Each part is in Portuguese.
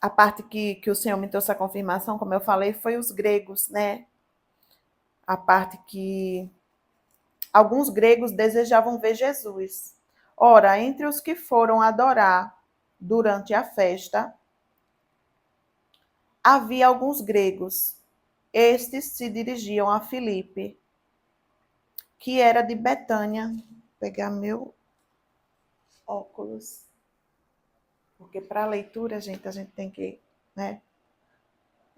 A parte que o Senhor me trouxe a confirmação, como eu falei, foi os gregos, né? A parte que alguns gregos desejavam ver Jesus. Ora, entre os que foram adorar durante a festa, havia alguns gregos. Estes se dirigiam a Filipe, que era de Betânia. Vou pegar meu óculos. Porque para a leitura, gente, a gente tem que, né,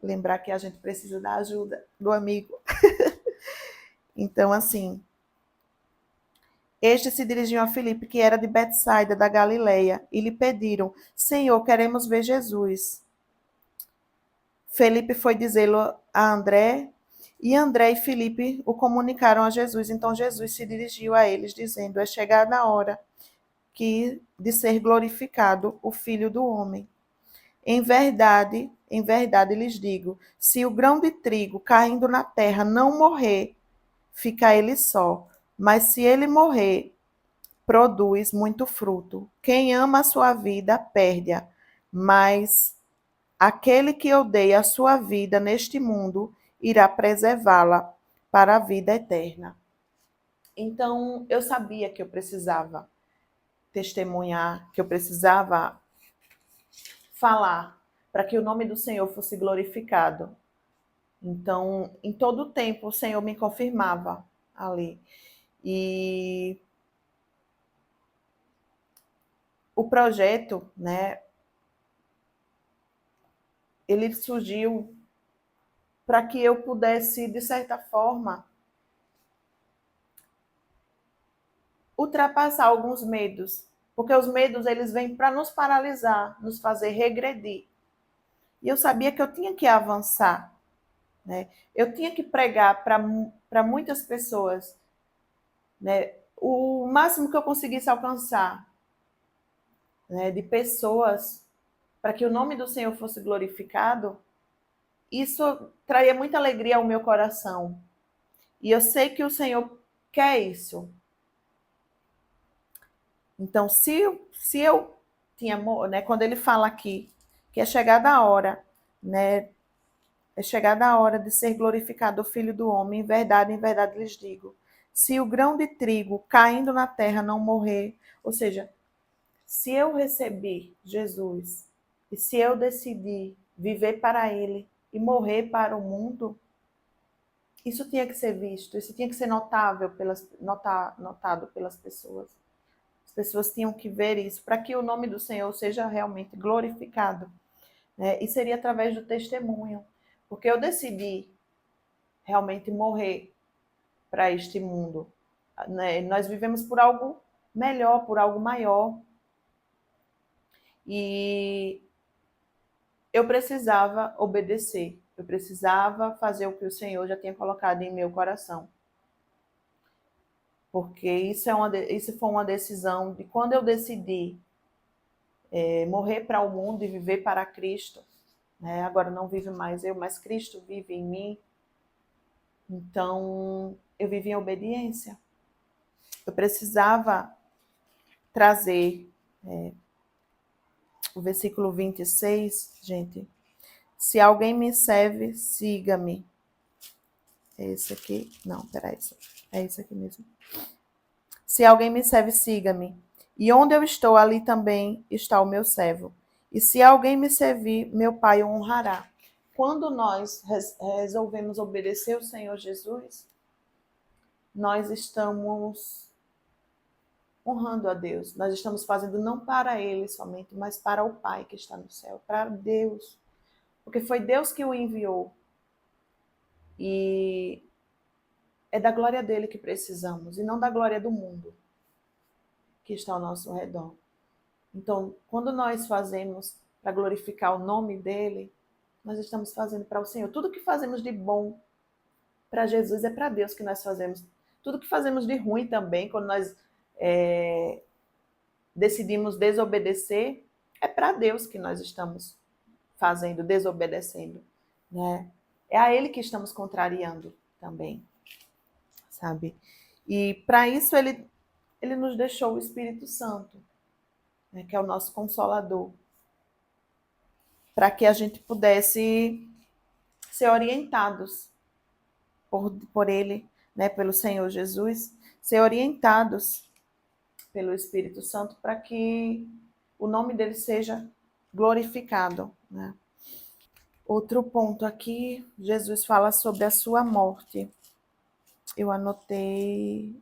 lembrar que a gente precisa da ajuda do amigo. Então, assim, estes se dirigiam a Filipe, que era de Betsaida, da Galileia, e lhe pediram: Senhor, queremos ver Jesus. Felipe foi dizê-lo a André, e André e Filipe o comunicaram a Jesus. Então Jesus se dirigiu a eles, dizendo: É chegada a hora de ser glorificado o Filho do Homem. Em verdade lhes digo, se o grão de trigo caindo na terra não morrer, fica ele só. Mas se ele morrer, produz muito fruto. Quem ama a sua vida, perde-a. Mas aquele que odeia a sua vida neste mundo, irá preservá-la para a vida eterna. Então, eu sabia que eu precisava testemunhar, que eu precisava falar para que o nome do Senhor fosse glorificado. Então, em todo o tempo, o Senhor me confirmava ali. E o projeto, né, ele surgiu para que eu pudesse, de certa forma, ultrapassar alguns medos, porque os medos eles vêm para nos paralisar, nos fazer regredir. E eu sabia que eu tinha que avançar, né? Eu tinha que pregar para muitas pessoas, né? O máximo que eu conseguisse alcançar, né, de pessoas para que o nome do Senhor fosse glorificado, isso traria muita alegria ao meu coração. E eu sei que o Senhor quer isso. Então, se eu tinha, né, quando ele fala aqui que é chegada a hora, né, é chegada a hora de ser glorificado o Filho do Homem, em verdade lhes digo, se o grão de trigo caindo na terra não morrer, ou seja, se eu recebi Jesus e se eu decidir viver para ele e morrer para o mundo, isso tinha que ser visto, isso tinha que ser notado pelas pessoas. As pessoas tinham que ver isso para que o nome do Senhor seja realmente glorificado, né? E seria através do testemunho, porque eu decidi realmente morrer para este mundo, né? Nós vivemos por algo melhor, por algo maior, e eu precisava obedecer, eu precisava fazer o que o Senhor já tinha colocado em meu coração. Porque isso foi uma decisão de quando eu decidi morrer para o mundo e viver para Cristo, né? Agora não vive mais eu, mas Cristo vive em mim. Então, eu vivi em obediência. Eu precisava trazer o versículo 26, gente. Se alguém me serve, siga-me. É esse aqui? Não, peraí. É esse aqui mesmo. Se alguém me serve, siga-me. E onde eu estou, ali também está o meu servo. E se alguém me servir, meu Pai o honrará. Quando nós resolvemos obedecer o Senhor Jesus, nós estamos honrando a Deus. Nós estamos fazendo não para Ele somente, mas para o Pai que está no céu, para Deus. Porque foi Deus que o enviou. E é da glória dele que precisamos, e não da glória do mundo que está ao nosso redor. Então, quando nós fazemos para glorificar o nome dele, nós estamos fazendo para o Senhor. Tudo que fazemos de bom para Jesus é para Deus que nós fazemos. Tudo que fazemos de ruim também, quando nós decidimos desobedecer, é para Deus que nós estamos fazendo, desobedecendo, né? É a Ele que estamos contrariando também, sabe? E para isso ele nos deixou o Espírito Santo, né, que é o nosso consolador, para que a gente pudesse ser orientados por Ele, né, pelo Senhor Jesus, ser orientados pelo Espírito Santo para que o nome dele seja glorificado, né? Outro ponto aqui, Jesus fala sobre a sua morte. Eu anotei,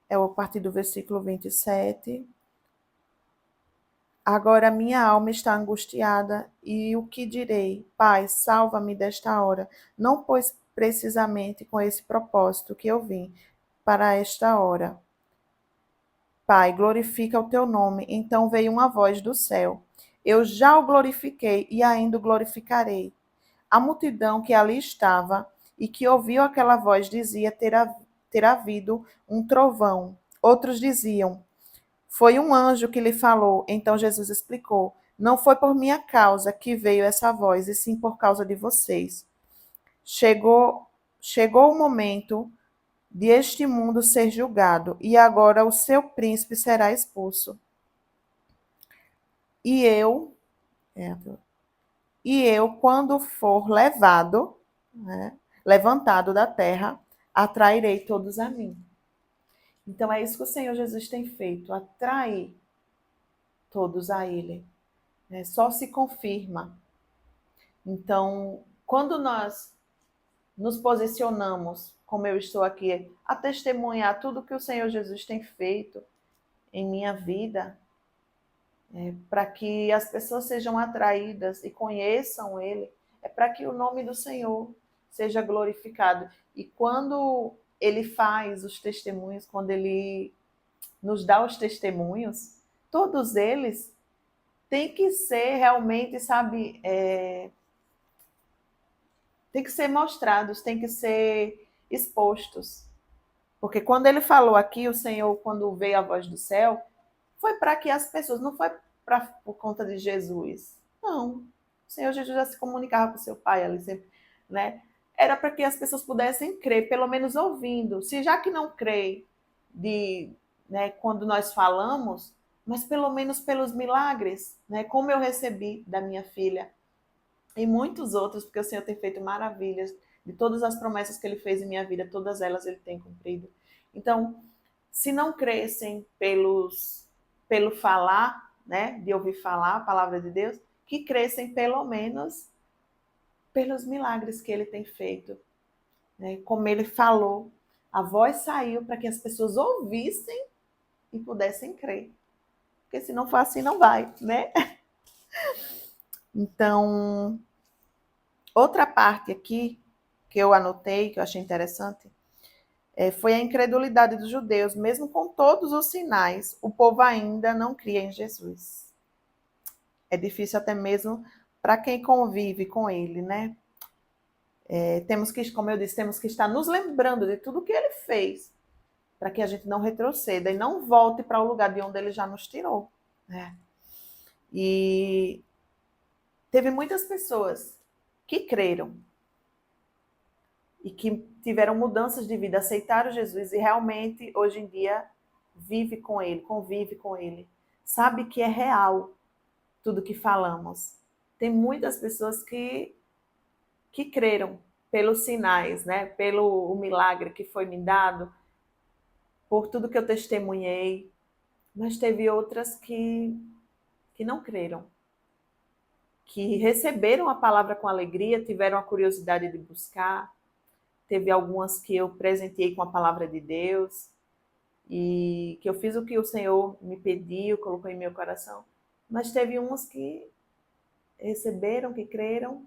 a partir do versículo 27. Agora minha alma está angustiada, e o que direi? Pai, salva-me desta hora. Não, pois precisamente com esse propósito que eu vim para esta hora. Pai, glorifica o teu nome. Então veio uma voz do céu. Eu já o glorifiquei e ainda o glorificarei. A multidão que ali estava e que ouviu aquela voz dizia ter havido um trovão. Outros diziam, foi um anjo que lhe falou. Então Jesus explicou, não foi por minha causa que veio essa voz, e sim por causa de vocês. Chegou o momento de este mundo ser julgado, e agora o seu príncipe será expulso. E eu, quando for levado, né, levantado da terra, atrairei todos a mim. Então é isso que o Senhor Jesus tem feito, atrair todos a Ele. Né? Só se confirma. Então, quando nós nos posicionamos, como eu estou aqui, a testemunhar tudo que o Senhor Jesus tem feito em minha vida, para que as pessoas sejam atraídas e conheçam Ele, é para que o nome do Senhor seja glorificado. E quando Ele faz os testemunhos, quando Ele nos dá os testemunhos, todos eles têm que ser realmente, sabe, tem que ser mostrados, tem que ser expostos. Porque quando ele falou aqui, o Senhor, quando veio a voz do céu, foi para que as pessoas, não foi por conta de Jesus. Não. O Senhor Jesus já se comunicava com seu Pai ali sempre, né? Era para que as pessoas pudessem crer, pelo menos ouvindo. Se já que não crê né, quando nós falamos, mas pelo menos pelos milagres, né? Como eu recebi da minha filha e muitos outros, porque o Senhor tem feito maravilhas, de todas as promessas que Ele fez em minha vida, todas elas Ele tem cumprido. Então, se não crescem pelo falar, né, de ouvir falar a palavra de Deus, que crescem pelo menos pelos milagres que Ele tem feito. Né? Como Ele falou, a voz saiu para que as pessoas ouvissem e pudessem crer. Porque se não for assim, não vai, né? Então, outra parte aqui que eu anotei, que eu achei interessante, foi a incredulidade dos judeus. Mesmo com todos os sinais, o povo ainda não cria em Jesus. É difícil até mesmo para quem convive com ele, né? Temos que, como eu disse, temos que estar nos lembrando de tudo que ele fez, para que a gente não retroceda e não volte para o lugar de onde ele já nos tirou. Né? E teve muitas pessoas que creram e que tiveram mudanças de vida, aceitaram Jesus e realmente, hoje em dia, vive com ele, convive com ele. Sabe que é real tudo que falamos. Tem muitas pessoas que creram pelos sinais, né? Pelo milagre que foi me dado, por tudo que eu testemunhei, mas teve outras que não creram, que receberam a palavra com alegria, tiveram a curiosidade de buscar. Teve algumas que eu presenteei com a palavra de Deus e que eu fiz o que o Senhor me pediu, colocou em meu coração. Mas teve umas que receberam, que creram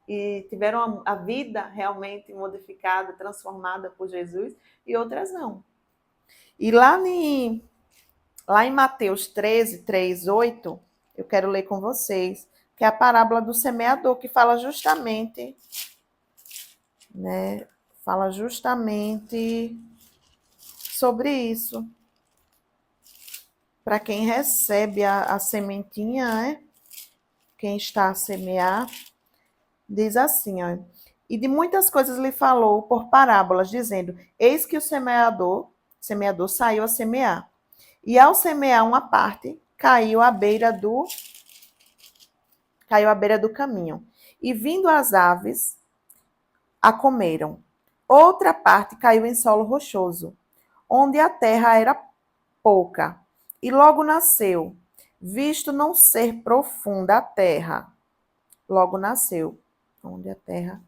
e tiveram a vida realmente modificada, transformada por Jesus, e outras não. E lá em Mateus 13, 3, 8, eu quero ler com vocês, que é a parábola do semeador, que fala justamente, né, fala justamente sobre isso. Para quem recebe a sementinha, né, quem está a semear, diz assim, ó, e de muitas coisas lhe falou por parábolas, dizendo, eis que o semeador saiu a semear. E ao semear uma parte, caiu à beira do caiu à beira do caminho. E vindo as aves, a comeram. Outra parte caiu em solo rochoso, onde a terra era pouca, e logo nasceu, visto não ser profunda a terra. Logo nasceu, onde a terra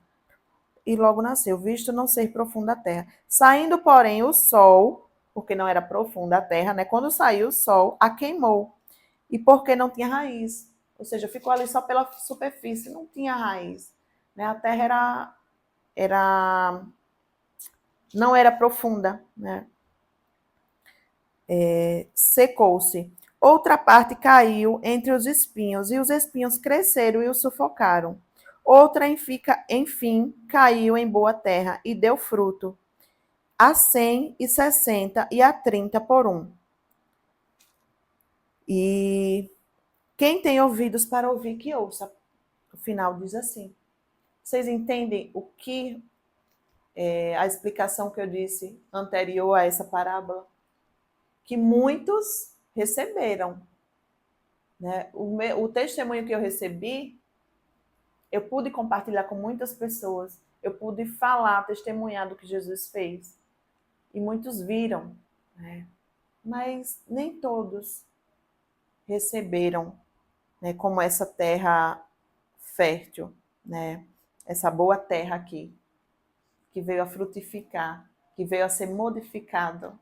e logo nasceu, visto não ser profunda a terra. Saindo, porém, o sol, porque não era profunda a terra, né? Quando saiu o sol, a queimou. E porque não tinha raiz. Ou seja, ficou ali só pela superfície, não tinha raiz. Né? A terra não era profunda, né? Secou-se. Outra parte caiu entre os espinhos, e os espinhos cresceram e o sufocaram. Outra, enfim, caiu em boa terra e deu fruto, a 160 e a 30 por um. E quem tem ouvidos para ouvir, que ouça. O final diz assim. Vocês entendem o que a explicação que eu disse anterior a essa parábola? Que muitos receberam. Né? O testemunho que eu recebi, eu pude compartilhar com muitas pessoas. Eu pude falar, testemunhar do que Jesus fez. E muitos viram. Né? Mas nem todos receberam, né, como essa terra fértil, né, essa boa terra aqui, que veio a frutificar, que veio a ser modificado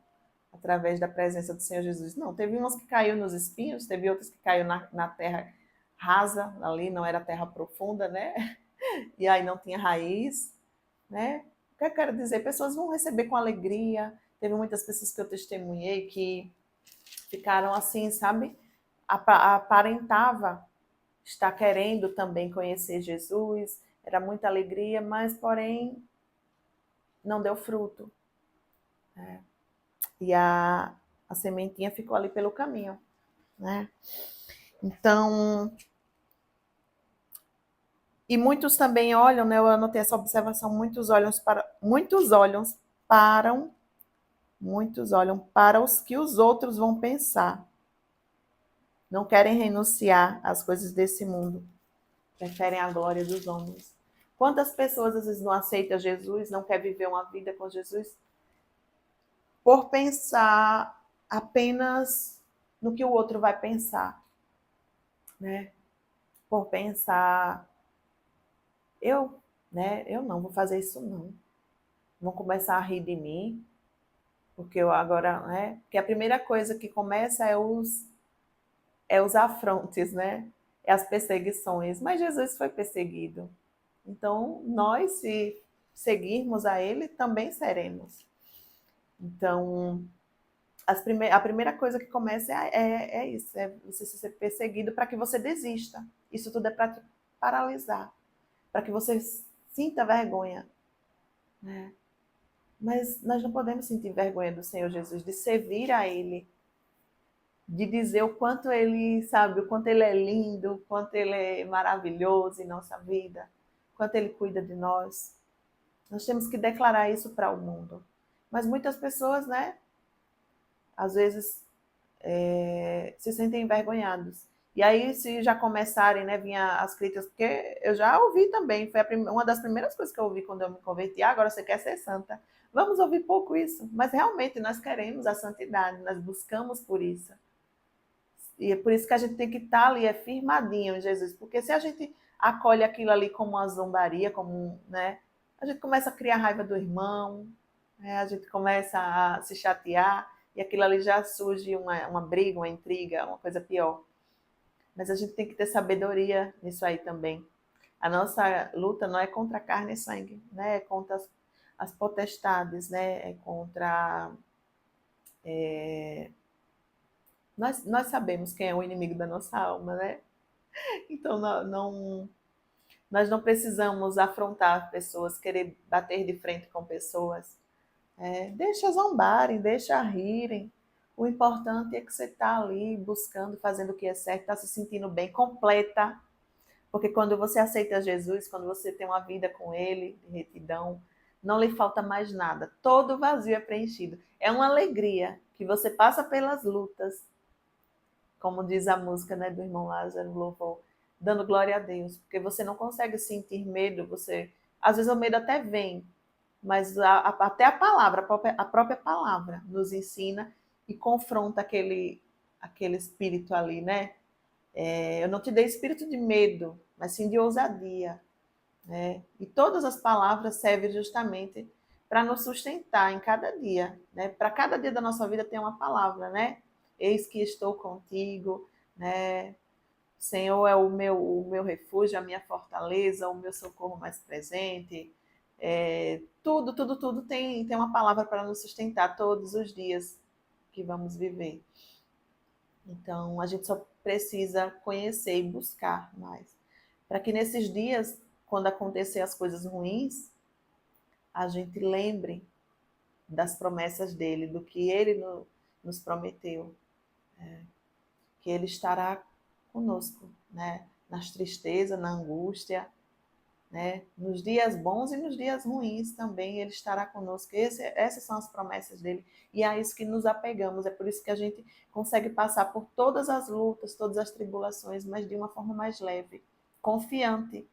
através da presença do Senhor Jesus. Não, teve umas que caiu nos espinhos, teve outras que caiu na terra rasa, ali não era terra profunda, né? E aí não tinha raiz, né? O que eu quero dizer? Pessoas vão receber com alegria. Teve muitas pessoas que eu testemunhei que ficaram assim, sabe? Aparentava estar querendo também conhecer Jesus, era muita alegria, mas porém não deu fruto. Né? E a sementinha ficou ali pelo caminho. Né? Então, e muitos também olham, né? Eu anotei essa observação, muitos olham para os que os outros vão pensar. Não querem renunciar às coisas desse mundo. Preferem a glória dos homens. Quantas pessoas às vezes não aceitam Jesus, não quer viver uma vida com Jesus, por pensar apenas no que o outro vai pensar, né? Por pensar, eu não vou fazer isso não. Vão começar a rir de mim, porque eu agora, né? Porque a primeira coisa que começa é os afrontes, né? É as perseguições. Mas Jesus foi perseguido. Então, nós, se seguirmos a ele, também seremos. Então, a primeira coisa que começa é isso, é você ser perseguido para que você desista. Isso tudo é para te paralisar, para que você sinta vergonha. Né? Mas nós não podemos sentir vergonha do Senhor Jesus, de servir a Ele, de dizer o quanto Ele, sabe, o quanto Ele é lindo, o quanto Ele é maravilhoso em nossa vida, o quanto Ele cuida de nós. Nós temos que declarar isso para o mundo. Mas muitas pessoas, né, às vezes se sentem envergonhados. E aí, se já começarem, né, vir as críticas, porque eu já ouvi também, foi uma das primeiras coisas que eu ouvi quando eu me converti, agora você quer ser santa. Vamos ouvir pouco isso, mas realmente nós queremos a santidade, nós buscamos por isso. E é por isso que a gente tem que estar ali, firmadinho em Jesus, porque se a gente acolhe aquilo ali como uma zombaria, como, né, a gente começa a criar raiva do irmão, né, a gente começa a se chatear, e aquilo ali já surge uma briga, uma intriga, uma coisa pior. Mas a gente tem que ter sabedoria nisso aí também. A nossa luta não é contra carne e sangue, né? É contra as potestades, né? É contra... Nós sabemos quem é o inimigo da nossa alma, né? Então nós não precisamos afrontar pessoas, querer bater de frente com pessoas. Deixa zombarem, deixa rirem. O importante é que você está ali buscando, fazendo o que é certo, está se sentindo bem, completa. Porque quando você aceita Jesus, quando você tem uma vida com Ele, de retidão, não lhe falta mais nada. Todo vazio é preenchido. É uma alegria que você passa pelas lutas, como diz a música, né, do irmão Lázaro, louvor. dando glória a Deus, porque você não consegue sentir medo, às vezes o medo até vem, mas até a palavra, a própria palavra nos ensina e confronta aquele espírito ali, né? Eu não te dei espírito de medo, mas sim de ousadia, né? E todas as palavras servem justamente para nos sustentar em cada dia, né? Para cada dia da nossa vida tem uma palavra, né? Eis que estou contigo, né? O Senhor é o meu refúgio, a minha fortaleza, o meu socorro mais presente. Tudo tem uma palavra para nos sustentar todos os dias que vamos viver. Então, a gente só precisa conhecer e buscar mais. Para que nesses dias, quando acontecer as coisas ruins, a gente lembre das promessas dele, do que ele nos prometeu. Que ele estará conosco, né? Nas tristezas, na angústia, né? Nos dias bons e nos dias ruins também ele estará conosco. Essas são as promessas dele e é a isso que nos apegamos. É por isso que a gente consegue passar por todas as lutas, todas as tribulações, mas de uma forma mais leve, confiante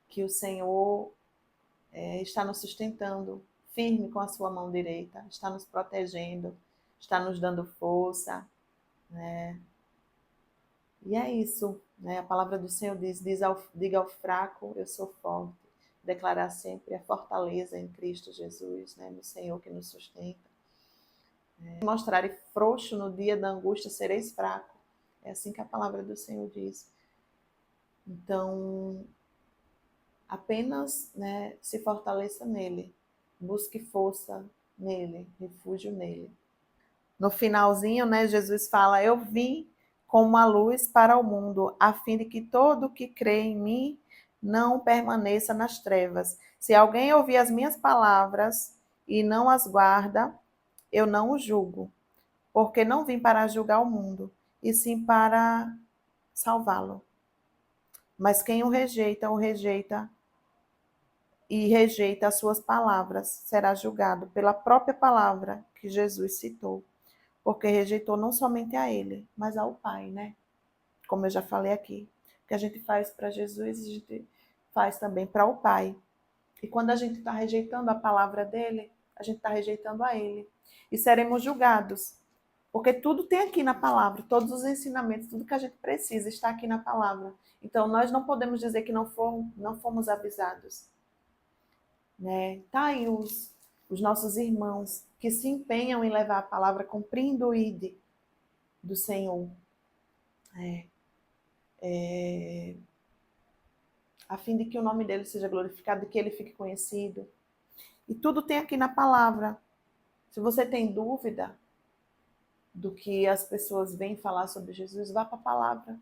que o Senhor está nos sustentando, firme com a sua mão direita, está nos protegendo, está nos dando força, né? E é isso, né? A palavra do Senhor diga ao fraco, eu sou forte. Declarar sempre a fortaleza em Cristo Jesus, né? No Senhor que nos sustenta. Mostrar frouxo no dia da angústia, sereis fraco. É assim que a palavra do Senhor diz. Então, apenas, né, se fortaleça nele. Busque força nele, refúgio nele. No finalzinho, né, Jesus fala, eu vim como a luz para o mundo, a fim de que todo o que crê em mim não permaneça nas trevas. Se alguém ouvir as minhas palavras e não as guarda, eu não o julgo, porque não vim para julgar o mundo, e sim para salvá-lo. Mas quem o rejeita e rejeita as suas palavras, será julgado pela própria palavra que Jesus citou. Porque rejeitou não somente a ele, mas ao Pai, né? Como eu já falei aqui. O que a gente faz para Jesus, a gente faz também para o Pai. E quando a gente está rejeitando a palavra dele, a gente está rejeitando a ele. E seremos julgados. Porque tudo tem aqui na palavra, todos os ensinamentos, tudo que a gente precisa está aqui na palavra. Então, nós não podemos dizer que não fomos avisados. Né? Tá aí os nossos irmãos que se empenham em levar a palavra, cumprindo o ID do Senhor. A fim de que o nome dele seja glorificado, de que ele fique conhecido. E tudo tem aqui na palavra. Se você tem dúvida do que as pessoas vêm falar sobre Jesus, vá para a palavra,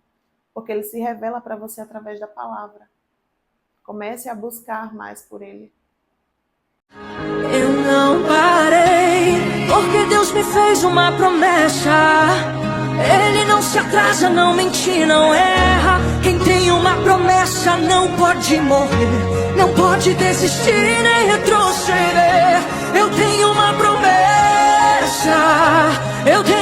porque ele se revela para você através da palavra. Comece a buscar mais por ele. Eu não parei, porque Deus me fez uma promessa. Ele não se atrasa, não mente, não erra. Quem tem uma promessa não pode morrer, não pode desistir nem retroceder. Eu tenho uma promessa, eu tenho